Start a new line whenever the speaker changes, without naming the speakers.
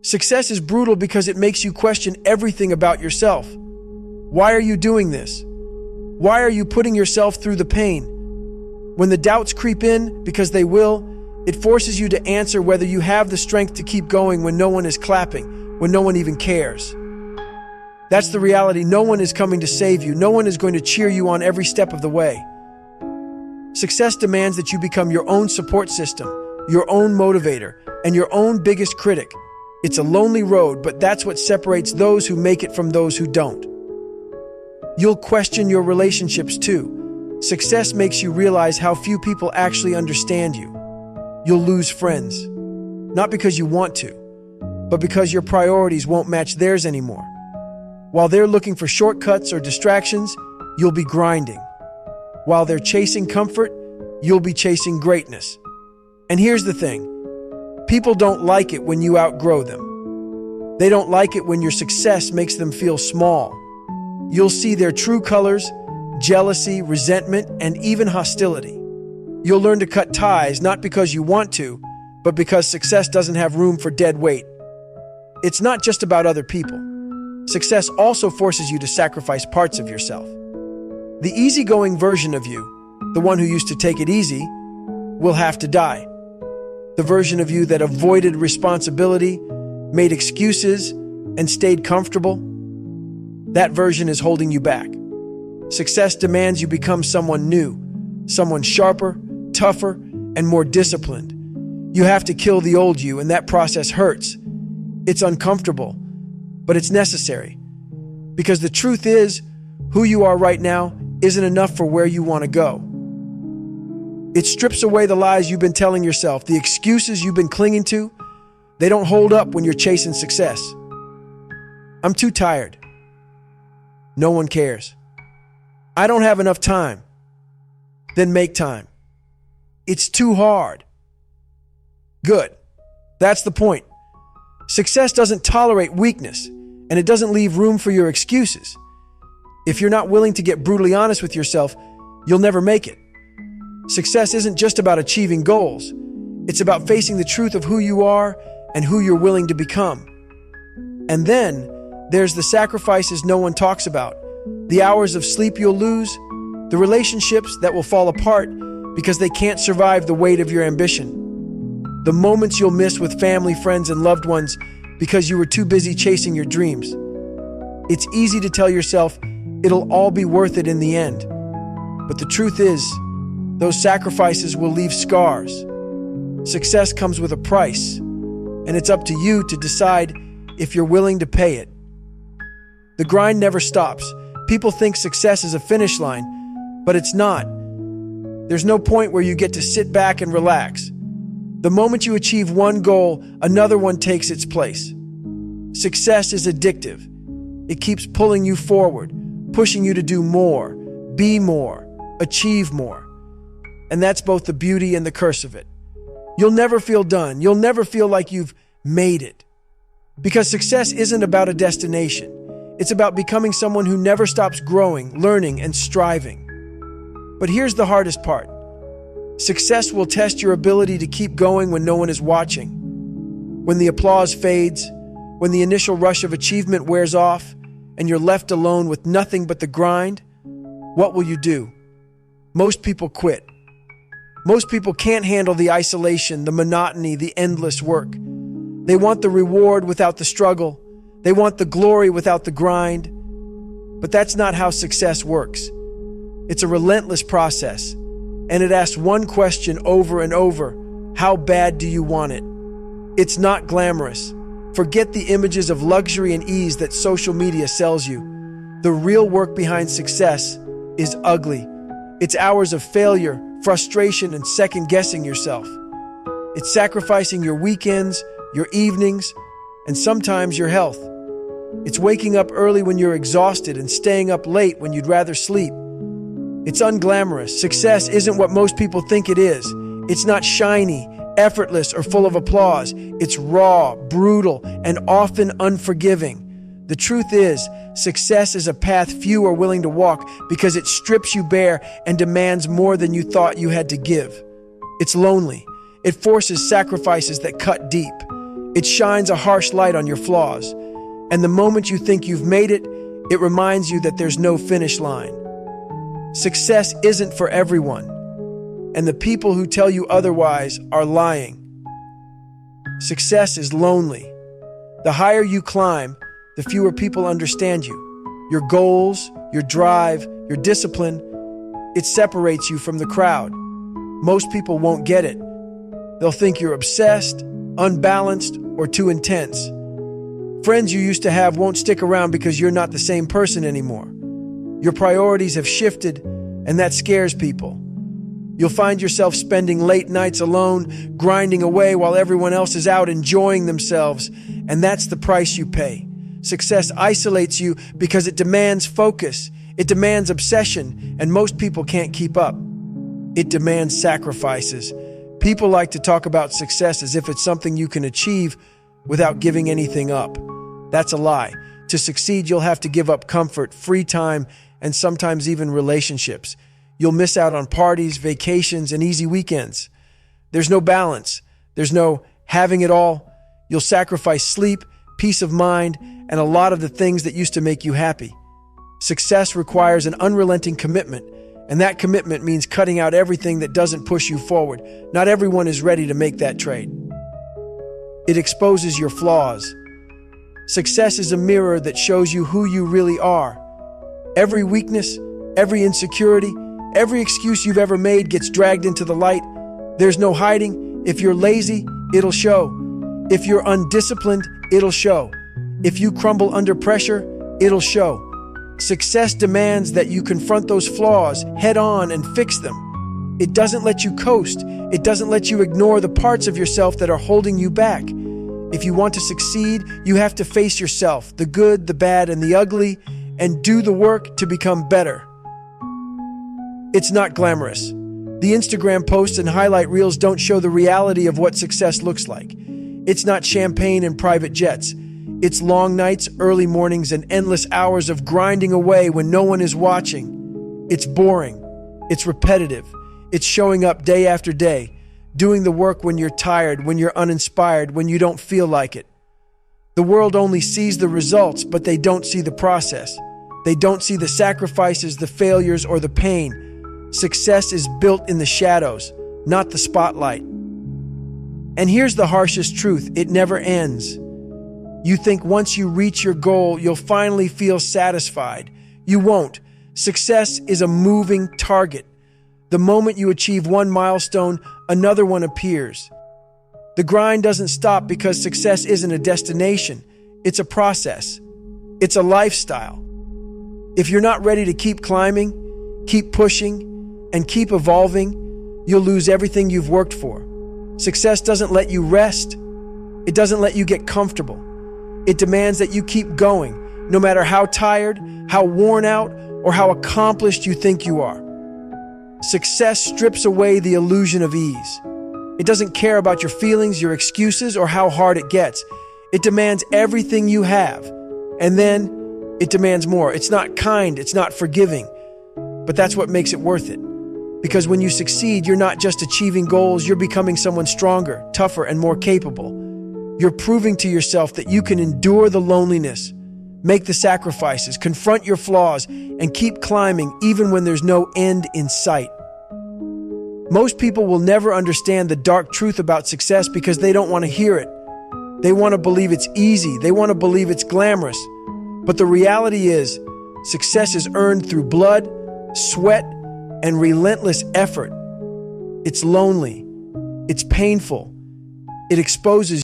Success is brutal because it makes you question everything about yourself. Why are you doing this? Why are you putting yourself through the pain? When the doubts creep in, because they will, it forces you to answer whether you have the strength to keep going when no one is clapping, when no one even cares. That's the reality. No one is coming to save you. No one is going to cheer you on every step of the way. Success demands that you become your own support system, your own motivator, and your own biggest critic. It's a lonely road, but that's what separates those who make it from those who don't. You'll question your relationships too. Success makes you realize how few people actually understand you. You'll lose friends, not because you want to, but because your priorities won't match theirs anymore. While they're looking for shortcuts or distractions, you'll be grinding. While they're chasing comfort, you'll be chasing greatness. And here's the thing. People don't like it when you outgrow them. They don't like it when your success makes them feel small. You'll see their true colors, jealousy, resentment, and even hostility. You'll learn to cut ties not because you want to, but because success doesn't have room for dead weight. It's not just about other people. Success also forces you to sacrifice parts of yourself. The easygoing version of you, the one who used to take it easy, will have to die. The version of you that avoided responsibility, made excuses, and stayed comfortable, that version is holding you back. Success demands you become someone new, someone sharper, tougher, and more disciplined. You have to kill the old you, and that process hurts. It's uncomfortable, but it's necessary. Because the truth is, who you are right now isn't enough for where you want to go. It strips away the lies you've been telling yourself, the excuses you've been clinging to. They don't hold up when you're chasing success. I'm too tired. No one cares. I don't have enough time. Then make time. It's too hard. Good. That's the point. Success doesn't tolerate weakness, and it doesn't leave room for your excuses. If you're not willing to get brutally honest with yourself, you'll never make it. Success isn't just about achieving goals. It's about facing the truth of who you are and who you're willing to become. And then there's the sacrifices no one talks about, the hours of sleep you'll lose, the relationships that will fall apart because they can't survive the weight of your ambition, the moments you'll miss with family, friends, and loved ones because you were too busy chasing your dreams. It's easy to tell yourself it'll all be worth it in the end. But the truth is, those sacrifices will leave scars. Success comes with a price, and it's up to you to decide if you're willing to pay it. The grind never stops. People think success is a finish line, but it's not. There's no point where you get to sit back and relax. The moment you achieve one goal, another one takes its place. Success is addictive. It keeps pulling you forward, pushing you to do more, be more, achieve more. And that's both the beauty and the curse of it. You'll never feel done. You'll never feel like you've made it. Because success isn't about a destination. It's about becoming someone who never stops growing, learning, and striving. But here's the hardest part. Success will test your ability to keep going when no one is watching. When the applause fades, when the initial rush of achievement wears off, and you're left alone with nothing but the grind, what will you do? Most people quit. Most people can't handle the isolation, the monotony, the endless work. They want the reward without the struggle. They want the glory without the grind. But that's not how success works. It's a relentless process, and it asks one question over and over: how bad do you want it? It's not glamorous. Forget the images of luxury and ease that social media sells you. The real work behind success is ugly. It's hours of failure, frustration, and second-guessing yourself. It's sacrificing your weekends, your evenings, and sometimes your health. It's waking up early when you're exhausted and staying up late when you'd rather sleep. It's unglamorous. Success isn't what most people think it is. It's not shiny, effortless, or full of applause. It's raw, brutal, and often unforgiving. The truth is, success is a path few are willing to walk because it strips you bare and demands more than you thought you had to give. It's lonely. It forces sacrifices that cut deep. It shines a harsh light on your flaws. And the moment you think you've made it, it reminds you that there's no finish line. Success isn't for everyone, and the people who tell you otherwise are lying. Success is lonely. The higher you climb, the fewer people understand you. Your goals, your drive, your discipline, it separates you from the crowd. Most people won't get it. They'll think you're obsessed, unbalanced, or too intense. Friends you used to have won't stick around because you're not the same person anymore. Your priorities have shifted, and that scares people. You'll find yourself spending late nights alone, grinding away while everyone else is out enjoying themselves, and that's the price you pay. Success isolates you because it demands focus, it demands obsession, and most people can't keep up. It demands sacrifices. People like to talk about success as if it's something you can achieve without giving anything up. That's a lie. To succeed, you'll have to give up comfort, free time, and sometimes even relationships. You'll miss out on parties, vacations, and easy weekends. There's no balance. There's no having it all. You'll sacrifice sleep, peace of mind, and a lot of the things that used to make you happy. Success requires an unrelenting commitment, and that commitment means cutting out everything that doesn't push you forward. Not everyone is ready to make that trade. It exposes your flaws. Success is a mirror that shows you who you really are. Every weakness, every insecurity, every excuse you've ever made gets dragged into the light. There's no hiding. If you're lazy, it'll show. If you're undisciplined, it'll show. If you crumble under pressure, it'll show. Success demands that you confront those flaws head on and fix them. It doesn't let you coast. It doesn't let you ignore the parts of yourself that are holding you back. If you want to succeed, you have to face yourself, the good, the bad, and the ugly, and do the work to become better. It's not glamorous. The Instagram posts and highlight reels don't show the reality of what success looks like. It's not champagne and private jets. It's long nights, early mornings, and endless hours of grinding away when no one is watching. It's boring. It's repetitive. It's showing up day after day, doing the work when you're tired, when you're uninspired, when you don't feel like it. The world only sees the results, but they don't see the process. They don't see the sacrifices, the failures, or the pain. Success is built in the shadows, not the spotlight. And here's the harshest truth: it never ends. You think once you reach your goal, you'll finally feel satisfied. You won't. Success is a moving target. The moment you achieve one milestone, another one appears. The grind doesn't stop because success isn't a destination. It's a process. It's a lifestyle. If you're not ready to keep climbing, keep pushing, and keep evolving, you'll lose everything you've worked for. Success doesn't let you rest. It doesn't let you get comfortable. It demands that you keep going, no matter how tired, how worn out, or how accomplished you think you are. Success strips away the illusion of ease. It doesn't care about your feelings, your excuses, or how hard it gets. It demands everything you have, and then it demands more. It's not kind, it's not forgiving, but that's what makes it worth it. Because when you succeed, you're not just achieving goals, you're becoming someone stronger, tougher, and more capable. You're proving to yourself that you can endure the loneliness, make the sacrifices, confront your flaws, and keep climbing even when there's no end in sight. Most people will never understand the dark truth about success because they don't want to hear it. They want to believe it's easy. They want to believe it's glamorous. But the reality is, success is earned through blood, sweat, and relentless effort. It's lonely. It's painful. It exposes